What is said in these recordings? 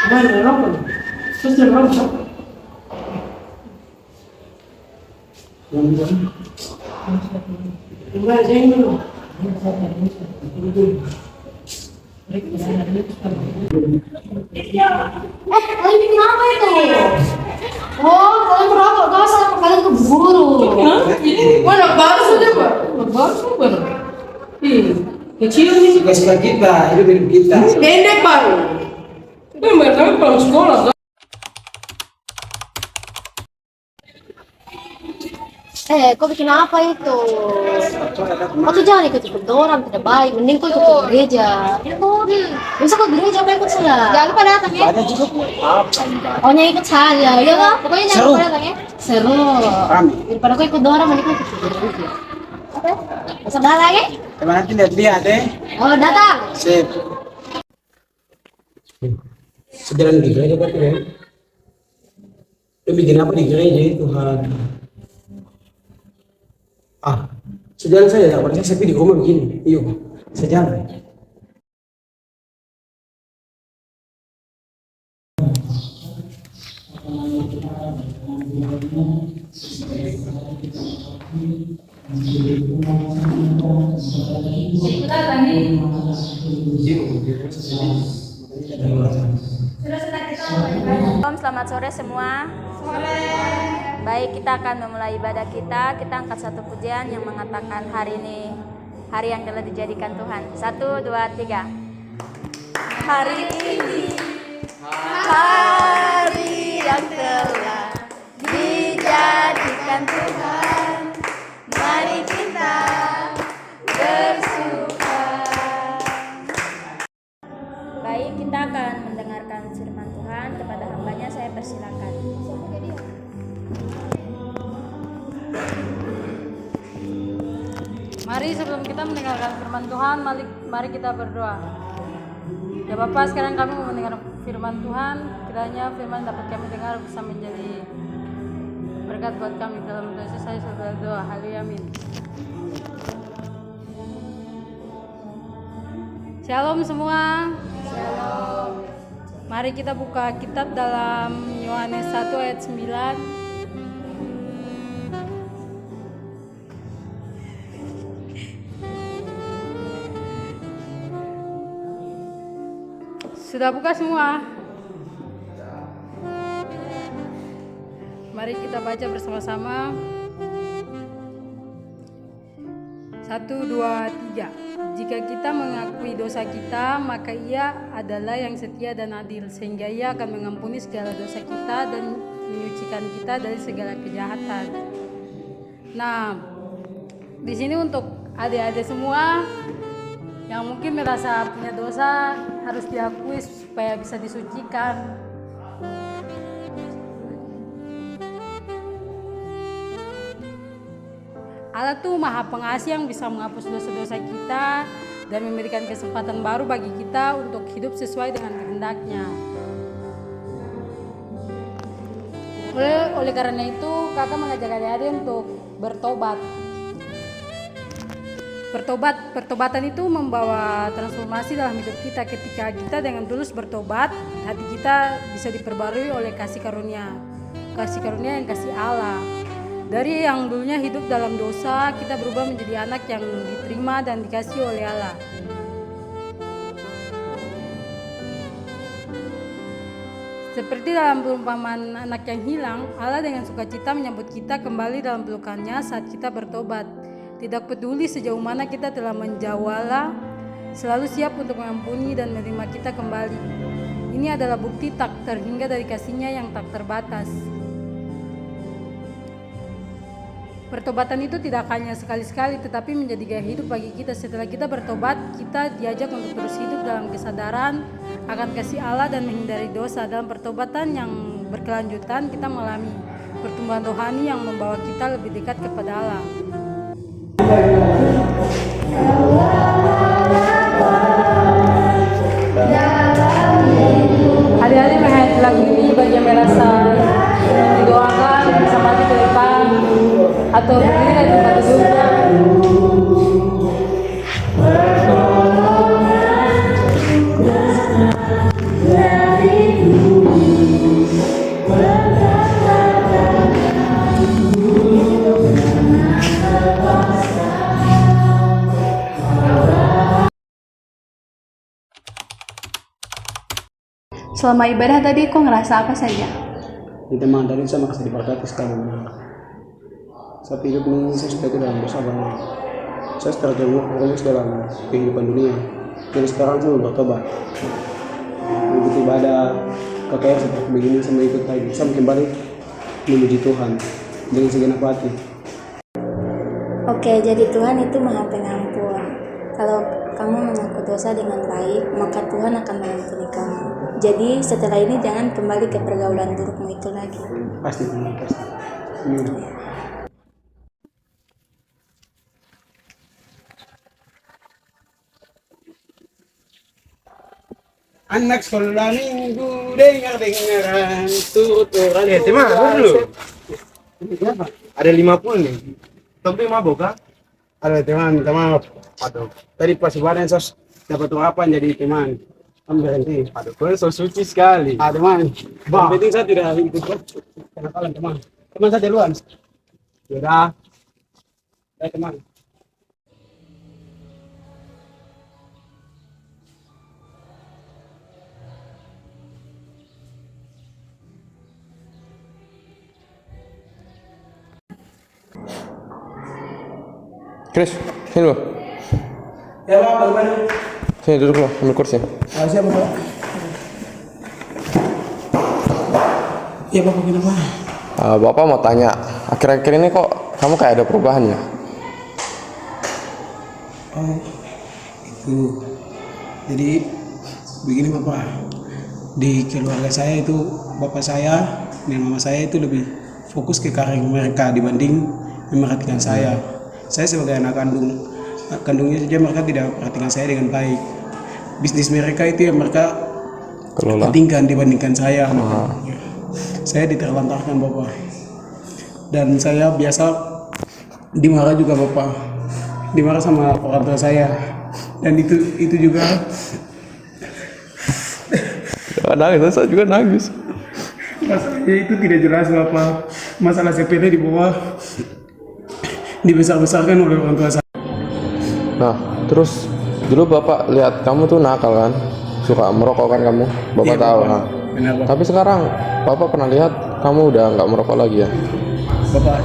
Mana rokok? Suster rokok. Enggak, saya dulu. Kalian bikin apa itu? Oh, kalian merokok, gak salah kalian keburu. Mana baru saja, Pak? Baru saja. Kecil nih. Suka-suka kita, itu hidup kita. Pendek, Pak. Itu mereka kalau sekolah. Kau bikin apa itu? Kau tuh jangan ikut-ikut orang, tidak baik. Mending kau ikut ke gereja. Bisa kau gereja, apa ikut saja. Jangan lupa datang ya. Ada juga Oh, ikut saja, ya kan? Pokoknya jangan Seru. lupa datang ya. Seru. Rame. Daripada kau ikut orang, mending kau ikut ke gereja. Oke? Bisa datang ya? Teman nanti lihat deh. Oh, datang. Sip. Sejalan di gereja berarti ya. Lu bikin apa di gereja itu Tuhan? Sejalan saja, tak pernah sepi di rumah begini. Iya, sejalan. Selamat sore semua. Baik, kita akan memulai ibadah kita. Kita angkat satu pujian yang mengatakan hari ini hari yang telah dijadikan Tuhan. 1, 2, 3. Hari ini hari yang telah dijadikan Tuhan. Mari kita bersuka. Baik, kita akan mendengarkan firman Tuhan. Kepada hambanya saya persilakan. Mari sebelum kita mendengarkan firman Tuhan, mari kita berdoa. Ya Bapak, sekarang kami mau mendengar firman Tuhan. Kiranya firman dapat kami dengar bisa menjadi berkat buat kami. Dalam nama Yesus saya sudah berdoa. Haleluya, amin. Shalom semua. Shalom. Mari kita buka kitab dalam Yohanes 1 ayat 9. Sudah buka semua? Mari kita baca bersama-sama. 1, 2, 3. Jika kita mengakui dosa kita, maka Ia adalah yang setia dan adil, sehingga Ia akan mengampuni segala dosa kita dan menyucikan kita dari segala kejahatan. Nah, di sini untuk adik-adik semua yang mungkin merasa punya dosa harus diakui supaya bisa disucikan. Allah tuh Maha Pengasih yang bisa menghapus dosa-dosa kita dan memberikan kesempatan baru bagi kita untuk hidup sesuai dengan kehendaknya. Oleh karena itu, kakak mengajak adik-adik untuk bertobat. Pertobatan itu membawa transformasi dalam hidup kita. Ketika kita dengan tulus bertobat, hati kita bisa diperbarui oleh kasih karunia yang kasih Allah. Dari yang dulunya hidup dalam dosa, kita berubah menjadi anak yang diterima dan dikasihi oleh Allah. Seperti dalam perumpamaan anak yang hilang, Allah dengan sukacita menyambut kita kembali dalam pelukannya saat kita bertobat. Tidak peduli sejauh mana kita telah menjauh Allah, selalu siap untuk mengampuni dan menerima kita kembali. Ini adalah bukti tak terhingga dari kasih-Nya yang tak terbatas. Pertobatan itu tidak hanya sekali-sekali, tetapi menjadi gaya hidup bagi kita. Setelah kita bertobat, kita diajak untuk terus hidup dalam kesadaran akan kasih Allah dan menghindari dosa. Dalam pertobatan yang berkelanjutan, kita mengalami pertumbuhan rohani yang membawa kita lebih dekat kepada Allah. Hari-hari menghayati lagu ini bagi yang merasa didoakan bisa maju ke depan atau berdiri di tempat duduknya. Dari Selama ibadah tadi kok ngerasa apa saja? Di teman tadi saya makasih diberkati sekali. Saya hidup ini saya sudah tidak bersabar. Saya setelah terjerumus dalam kehidupan dunia. Jadi sekarang saya bertobat. Begitu ibadah KKR seperti begini sama ikut lagi. Saya makin balik memuji Tuhan dengan segenap hati. Oke, jadi Tuhan itu Maha Pengampun. Kalau kamu mengaku dosa dengan baik, maka Tuhan akan mengampuni kamu. Jadi setelah ini jangan kembali ke pergaulan burukmu itu lagi. Pasti. Anak sekolah minggu dengar-dengaran tuturan. Teman, dulu. Ada 50 nih. Tapi mabok kan? Ada teman. Aduh, tadi pas ibadah sos dapat apa jadi teman. Kamu berhenti. Aduh, kau so suci sekali. Teman. Yang penting saya tidak ikut kenakalan teman. Teman saya duluan. Sudah. Teman. Chris, sini lo. Ya Pak, bagaimana? Sini duduk lo, ambil kursi. Siapa Pak? Iya Bapak, kenapa? Bapak mau tanya, akhir-akhir ini kok kamu kayak ada perubahan ya? Oh, itu. Jadi begini Bapak, di keluarga saya itu bapak saya dan mama saya itu lebih fokus ke karir mereka dibanding memerhatikan saya. Saya sebagai anak kandungnya saja mereka tidak perhatikan saya dengan baik. Bisnis mereka itu yang mereka pentingkan dibandingkan saya. Saya diterlantarkan Bapak. Dan saya biasa dimarah juga Bapak. Dimarah sama orang tua saya. Dan itu juga Nangis, saya juga nangis. masalahnya itu tidak jelas Bapak. Masalah sepele di bawah dibesar-besarkan oleh orang tua saya. Nah, terus dulu Bapak lihat kamu tuh nakal kan? Suka merokok kan kamu? Bapak Iya, tahu. Bapak. Nah. Benar, Bapak. Tapi sekarang Bapak pernah lihat kamu udah nggak merokok lagi ya? Bapak,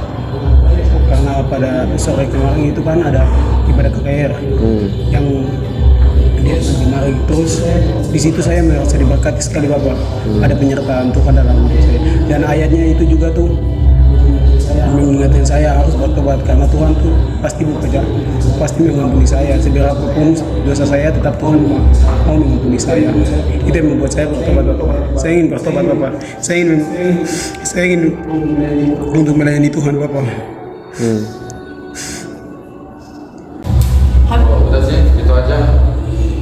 karena pada sore kemarin itu kan ada ibadah KKR yang dia kemarin terus di situ saya merasa diberkati sekali Bapak. Ada penyertaan Tuhan dalam hidup saya. Dan ayatnya itu juga tuh mengingatkan saya harus bertobat karena Tuhan tuh pasti bekerja, pasti mengampuni saya. Seberapapun dosa saya tetap Tuhan mau mengampuni saya. Itu yang membuat saya bertobat Bapak. Saya ingin bertobat Bapak. Saya ingin untuk melayani Tuhan Bapak. Udah sih, itu aja.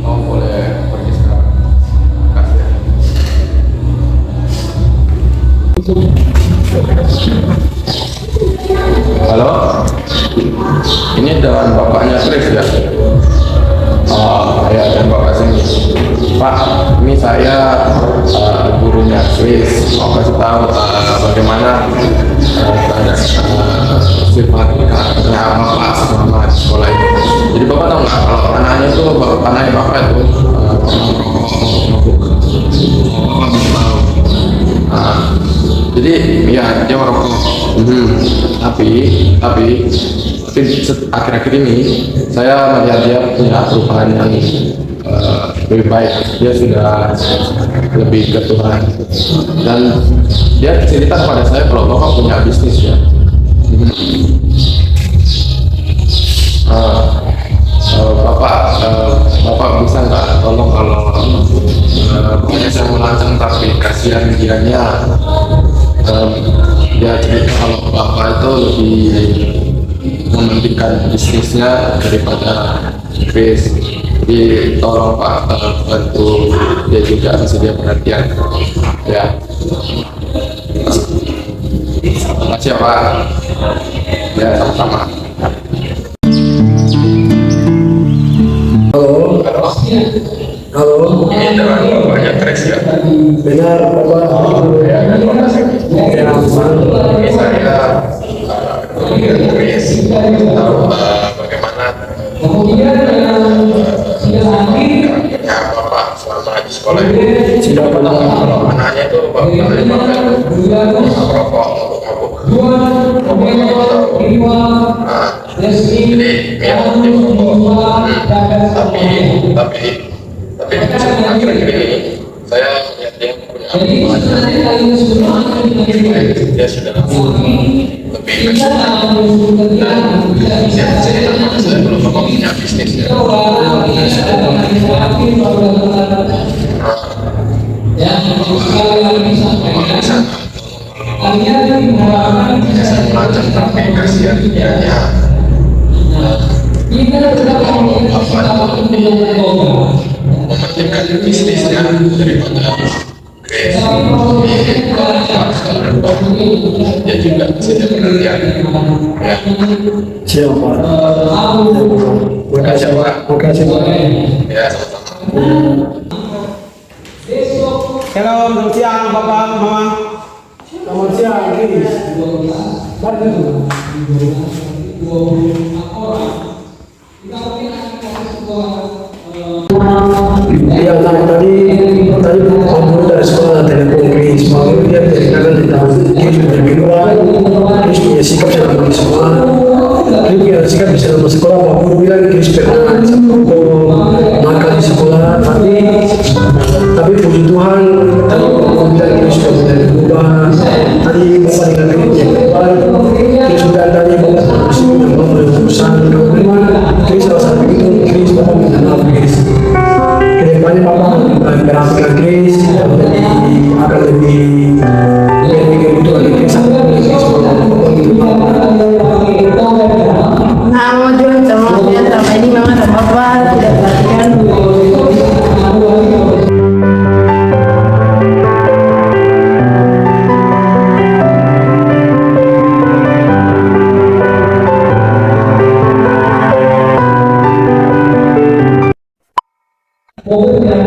Kamu boleh pergi sekarang. Kasih ya. Halo, ini dengan bapaknya Chris ya? Ya, dan bapak sini. Pak, ini saya gurunya Chris. Mau kasih tahu bagaimana sifatnya bapak selama di sekolah ini. Jadi bapak tahu nggak kalau anaknya itu anaknya bapak itu jadi ya dia merokok. Tapi akhir-akhir ini saya melihat dia punya perubahan yang lebih baik. Dia sudah lebih ke Tuhan dan dia cerita kepada saya kalau bapak punya bisnis ya. Bapak bisa nggak tolong kalau pokoknya saya mau lancang tapi kasihan dianya. Dia cerita kalau bapak itu lebih mementingkan bisnisnya daripada Chris. Jadi tolong Pak bantu dia juga, kasih dia perhatian ya. Terima kasih ya Pak. Ya sama-sama. Halo. Ini dengan bapaknya Chris ya. Benar Bapak. Ya, terima kasih. Ini saya Chris. Tahu bagaimana Bapak selama di sekolah ini. Kalau anaknya itu bapaknya merokok, mabuk. Jadi minum merokok. Tapi akhir-akhir ini saya lihat dia punya dia sudah lebih saya belum punya bisnis ya. Macam tapi kasihan dia mementingkan bisnisnya daripada dia juga tidak pengertian ya. Siapa? Makasih Pak. Makasih Pak. Ya, sama-sama. Halo, selamat siang Bapak, Mama. Selamat siang, Chris. Yang tadi kamu dari sekolah telepon Chris, mau dia ceritakan tentang Chris kedua, Chris punya sikap selama di sekolah. Chris punya sikap selama sekolah, Bapak bilang Chris pernah nakal di sekolah, tapi puji Tuhan, tadi Bapak bilang Chris sudah mulai berubah. Tadi Bapak dengan Chris yang baik, Chris sudah tadi Bapak sudah mulai berusaha. Chris rasa begitu, Chris Bapak minta maaf Chris. Kedepannya Bapak berhasil Chris akan lebih kebutuhan Chris Nah, Jun, semuanya selama ini memang Bapak tidak perhatikan. Pokoknya